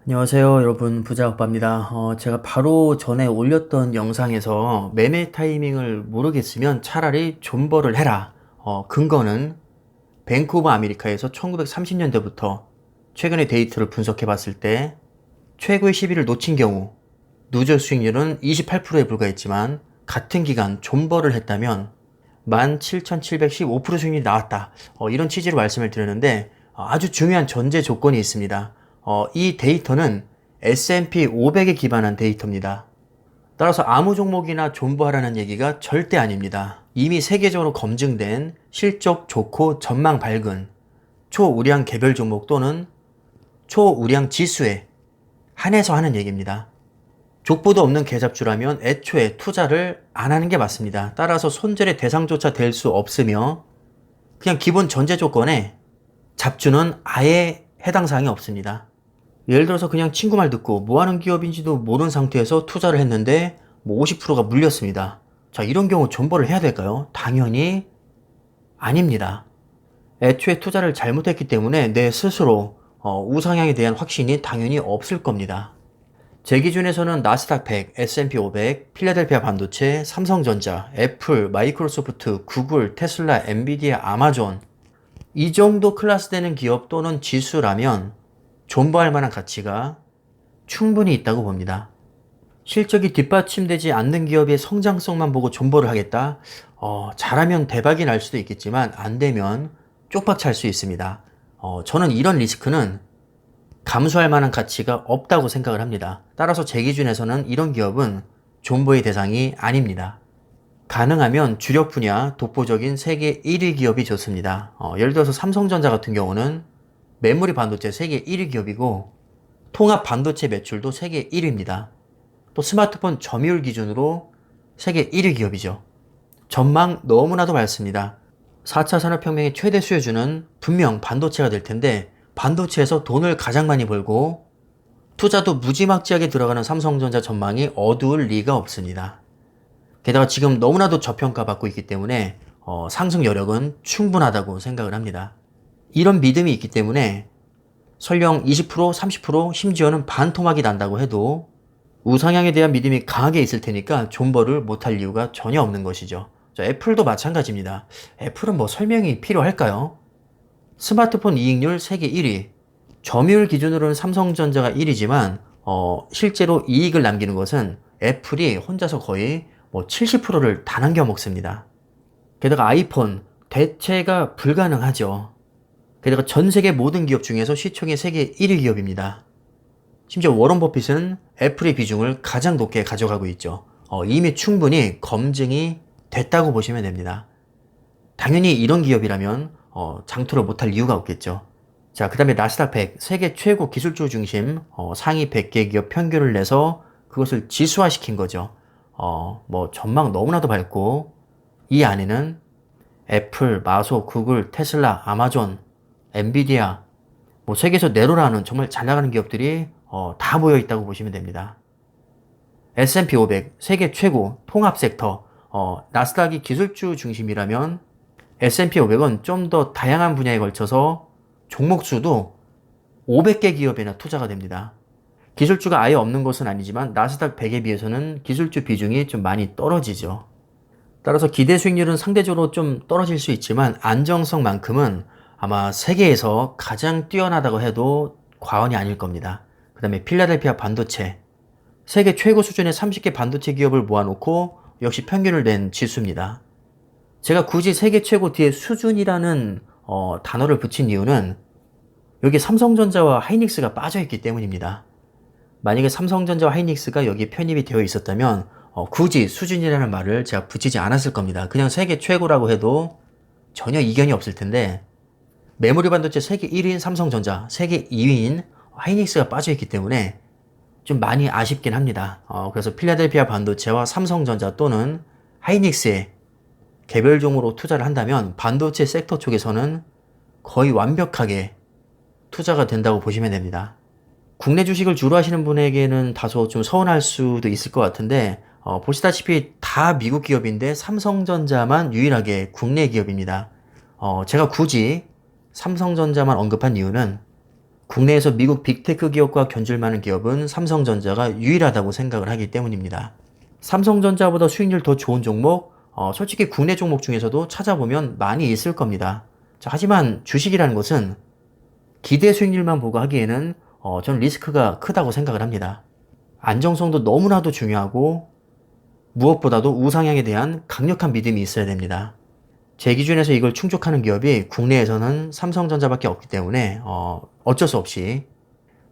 안녕하세요, 여러분. 부자오빠입니다. 제가 바로 전에 올렸던 영상에서 매매 타이밍을 모르겠으면 차라리 존버를 해라. 근거는 뱅크 오브 아메리카에서 1930년대부터 최근의 데이터를 분석해 봤을 때 최고의 시비를 놓친 경우 누적 수익률은 28%에 불과했지만 같은 기간 존버를 했다면 17,715% 수익률이 나왔다. 이런 취지로 말씀을 드렸는데 아주 중요한 전제 조건이 있습니다. 이 데이터는 S&P 500에 기반한 데이터입니다. 따라서 아무 종목이나 존버하라는 얘기가 절대 아닙니다. 이미 세계적으로 검증된 실적 좋고 전망 밝은 초우량 개별 종목 또는 초우량 지수에 한해서 하는 얘기입니다. 족보도 없는 개잡주라면 애초에 투자를 안 하는 게 맞습니다. 따라서 손절의 대상조차 될 수 없으며 그냥 기본 전제 조건에 잡주는 아예 해당 사항이 없습니다. 예를 들어서 그냥 친구 말 듣고 뭐 하는 기업인지도 모르는 상태에서 투자를 했는데 뭐 50%가 물렸습니다. 자, 이런 경우 존버를 해야 될까요? 당연히 아닙니다. 애초에 투자를 잘못했기 때문에 내 스스로 우상향에 대한 확신이 당연히 없을 겁니다. 제 기준에서는 나스닥 100, S&P 500, 필라델피아 반도체, 삼성전자, 애플, 마이크로소프트, 구글, 테슬라, 엔비디아, 아마존 이 정도 클래스 되는 기업 또는 지수라면 존버할 만한 가치가 충분히 있다고 봅니다. 실적이 뒷받침되지 않는 기업의 성장성만 보고 존버를 하겠다? 잘하면 대박이 날 수도 있겠지만 안 되면 쪽박 찰 수 있습니다. 저는 이런 리스크는 감수할 만한 가치가 없다고 생각을 합니다. 따라서 제 기준에서는 이런 기업은 존버의 대상이 아닙니다. 가능하면 주력 분야 독보적인 세계 1위 기업이 좋습니다. 예를 들어서 삼성전자 같은 경우는 메모리 반도체 세계 1위 기업이고 통합 반도체 매출도 세계 1위입니다. 또 스마트폰 점유율 기준으로 세계 1위 기업이죠. 전망 너무나도 밝습니다. 4차 산업혁명의 최대 수혜주는 분명 반도체가 될 텐데 반도체에서 돈을 가장 많이 벌고 투자도 무지막지하게 들어가는 삼성전자 전망이 어두울 리가 없습니다. 게다가 지금 너무나도 저평가받고 있기 때문에 상승 여력은 충분하다고 생각을 합니다. 이런 믿음이 있기 때문에 설령 20%, 30%, 심지어는 반토막이 난다고 해도 우상향에 대한 믿음이 강하게 있을 테니까 존버를 못할 이유가 전혀 없는 것이죠. 애플도 마찬가지입니다. 애플은 뭐 설명이 필요할까요? 스마트폰 이익률 세계 1위. 점유율 기준으로는 삼성전자가 1위지만 실제로 이익을 남기는 것은 애플이 혼자서 거의 70%를 다 남겨 먹습니다. 게다가 아이폰 대체가 불가능하죠. 게다가 전 세계 모든 기업 중에서 시총의 세계 1위 기업입니다. 심지어 워런 버핏은 애플의 비중을 가장 높게 가져가고 있죠. 이미 충분히 검증이 됐다고 보시면 됩니다. 당연히 이런 기업이라면 장투를 못할 이유가 없겠죠. 자, 그 다음에 나스닥 100, 세계 최고 기술주 중심 상위 100개 기업 평균을 내서 그것을 지수화시킨 거죠. 전망 너무나도 밝고 이 안에는 애플, 마소, 구글, 테슬라, 아마존, 엔비디아, 세계에서 내로라는 정말 잘 나가는 기업들이 다 모여 있다고 보시면 됩니다. S&P 500, 세계 최고 통합 섹터, 나스닥이 기술주 중심이라면 S&P 500은 좀 더 다양한 분야에 걸쳐서 종목 수도 500개 기업이나 투자가 됩니다. 기술주가 아예 없는 것은 아니지만 나스닥 100에 비해서는 기술주 비중이 좀 많이 떨어지죠. 따라서 기대 수익률은 상대적으로 좀 떨어질 수 있지만 안정성만큼은 아마 세계에서 가장 뛰어나다고 해도 과언이 아닐 겁니다. 그 다음에 필라델피아 반도체, 세계 최고 수준의 30개 반도체 기업을 모아놓고 역시 평균을 낸 지수입니다. 제가 굳이 세계 최고 뒤에 수준이라는 단어를 붙인 이유는 여기 삼성전자와 하이닉스가 빠져있기 때문입니다. 만약에 삼성전자와 하이닉스가 여기에 편입이 되어 있었다면 굳이 수준이라는 말을 제가 붙이지 않았을 겁니다. 그냥 세계 최고라고 해도 전혀 이견이 없을 텐데 메모리 반도체 세계 1위인 삼성전자, 세계 2위인 하이닉스가 빠져있기 때문에 좀 많이 아쉽긴 합니다. 그래서 필라델피아 반도체와 삼성전자 또는 하이닉스에 개별종으로 투자를 한다면 반도체 섹터 쪽에서는 거의 완벽하게 투자가 된다고 보시면 됩니다. 국내 주식을 주로 하시는 분에게는 다소 좀 서운할 수도 있을 것 같은데 보시다시피 다 미국 기업인데 삼성전자만 유일하게 국내 기업입니다. 제가 굳이 삼성전자만 언급한 이유는 국내에서 미국 빅테크 기업과 견줄 만한 기업은 삼성전자가 유일하다고 생각을 하기 때문입니다. 삼성전자보다 수익률 더 좋은 종목, 솔직히 국내 종목 중에서도 찾아보면 많이 있을 겁니다. 자, 하지만 주식이라는 것은 기대 수익률만 보고 하기에는 저는 리스크가 크다고 생각을 합니다. 안정성도 너무나도 중요하고 무엇보다도 우상향에 대한 강력한 믿음이 있어야 됩니다. 제 기준에서 이걸 충족하는 기업이 국내에서는 삼성전자밖에 없기 때문에 어쩔 수 없이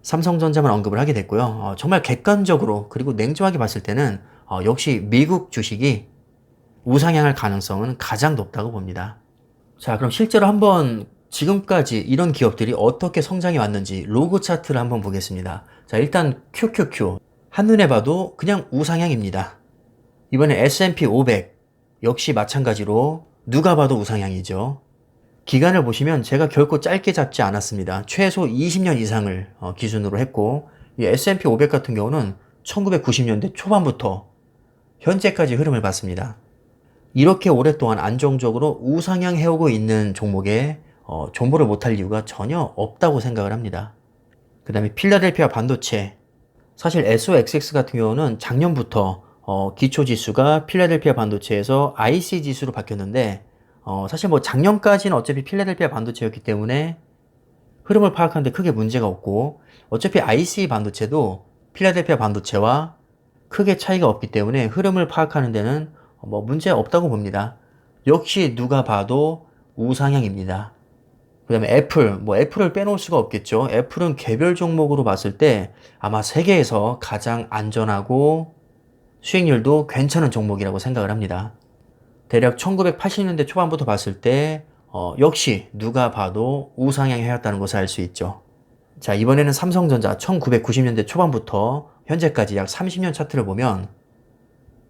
삼성전자만 언급을 하게 됐고요. 정말 객관적으로 그리고 냉정하게 봤을 때는 역시 미국 주식이 우상향할 가능성은 가장 높다고 봅니다. 자, 그럼 실제로 한번 지금까지 이런 기업들이 어떻게 성장해 왔는지 로그 차트를 한번 보겠습니다. 자, 일단 QQQ 한눈에 봐도 그냥 우상향입니다. 이번에 S&P 500 역시 마찬가지로 누가 봐도 우상향이죠. 기간을 보시면 제가 결코 짧게 잡지 않았습니다. 최소 20년 이상을 기준으로 했고 이 S&P 500 같은 경우는 1990년대 초반부터 현재까지 흐름을 봤습니다. 이렇게 오랫동안 안정적으로 우상향 해오고 있는 종목에 존버를 못할 이유가 전혀 없다고 생각을 합니다. 그 다음에 필라델피아 반도체, 사실 SOXX 같은 경우는 작년부터 기초지수가 필라델피아 반도체에서 IC 지수로 바뀌었는데 사실 뭐 작년까지는 어차피 필라델피아 반도체였기 때문에 흐름을 파악하는데 크게 문제가 없고 어차피 IC 반도체도 필라델피아 반도체와 크게 차이가 없기 때문에 흐름을 파악하는 데는 뭐 문제 없다고 봅니다. 역시 누가 봐도 우상향입니다. 그 다음에 애플, 뭐 애플을 빼놓을 수가 없겠죠. 애플은 개별 종목으로 봤을 때 아마 세계에서 가장 안전하고 수익률도 괜찮은 종목이라고 생각을 합니다. 대략 1980년대 초반부터 봤을 때 역시 누가 봐도 우상향 해왔다는 것을 알 수 있죠. 자, 이번에는 삼성전자 1990년대 초반부터 현재까지 약 30년 차트를 보면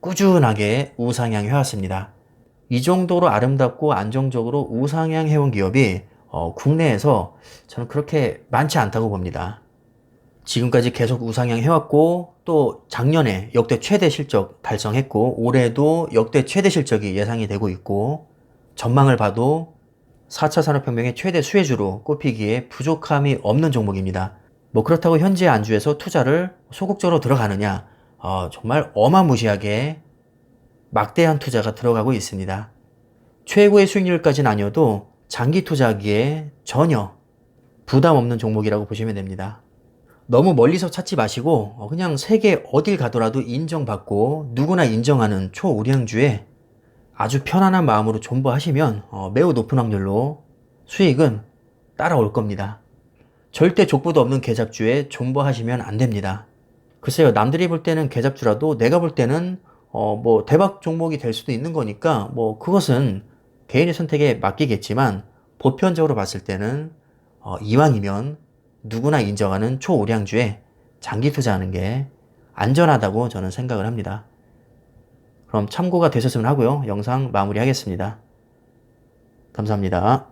꾸준하게 우상향 해왔습니다. 이 정도로 아름답고 안정적으로 우상향 해온 기업이 국내에서 저는 그렇게 많지 않다고 봅니다. 지금까지 계속 우상향 해왔고 또 작년에 역대 최대 실적 달성했고 올해도 역대 최대 실적이 예상이 되고 있고 전망을 봐도 4차 산업혁명의 최대 수혜주로 꼽히기에 부족함이 없는 종목입니다. 뭐 그렇다고 현재 안주에서 투자를 소극적으로 들어가느냐, 정말 어마무시하게 막대한 투자가 들어가고 있습니다. 최고의 수익률까지는 아니어도 장기 투자하기에 전혀 부담 없는 종목이라고 보시면 됩니다. 너무 멀리서 찾지 마시고 그냥 세계 어딜 가더라도 인정받고 누구나 인정하는 초우량주에 아주 편안한 마음으로 존버하시면 매우 높은 확률로 수익은 따라올 겁니다. 절대 족보도 없는 개잡주에 존버하시면 안 됩니다. 글쎄요, 남들이 볼 때는 개잡주라도 내가 볼 때는 뭐 대박 종목이 될 수도 있는 거니까 뭐 그것은 개인의 선택에 맡기겠지만 보편적으로 봤을 때는 이왕이면 누구나 인정하는 초우량주에 장기 투자하는 게 안전하다고 저는 생각을 합니다. 그럼 참고가 되셨으면 하고요. 영상 마무리하겠습니다. 감사합니다.